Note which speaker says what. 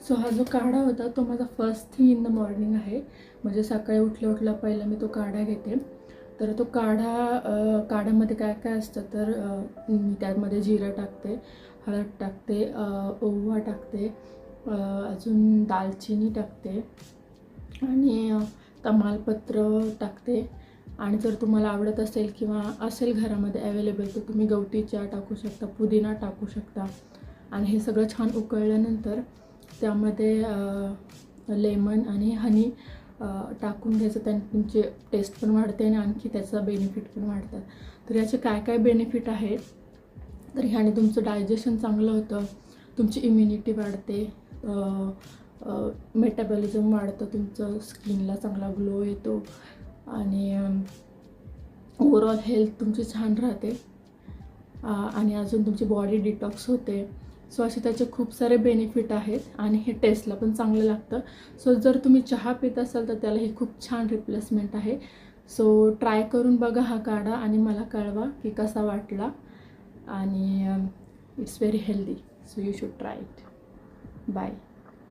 Speaker 1: So हा जो काढा होता तो माझा first thing in the morning आहे. म्हणजे सकाळी उठल्या पहिला मी तो काढा घेते. तर तो काढ्यामध्ये काय काय असतं तर मी त्यामध्ये जिरं टाकते, हळद टाकते, ओवा टाकते, अजून दालचिनी टाकते आणि तमालपत्र टाकते. आणि जर तुम्हाला आवडत असेल किंवा असेल घरामध्ये अवेलेबल तर तुम्ही गवती चहा टाकू शकता, पुदिना टाकू शकता. आणि हे सगळं छान उकळल्यानंतर त्यामध्ये लेमन आणि हनी टाकून घ्यायचं. त्याने तुमची टेस्ट पण वाढते आणि आणखी त्याचा बेनिफिट पण वाढतात. तर याचे काय काय बेनिफिट आहेत तर ह्याने तुमचं डायजेशन चांगलं होतं, तुमची इम्युनिटी वाढते, मेटाबॉलिझम वाढतं, तुमचं स्किनला चांगला ग्लो येतो आणि ओव्हरऑल हेल्थ तुमची छान राहते आणि अजून तुमची बॉडी डिटॉक्स होते. सो असे त्याचे खूप सारे बेनिफिट आहेत आणि हे टेस्टला पण चांगलं लागतं. सो जर तुम्ही चहा पित असाल तर त्याला ही खूप छान रिप्लेसमेंट आहे. सो ट्राय करून बघा हा काढा आणि मला कळवा की कसा वाटला. आणि it's very healthy, so you should try it. Bye.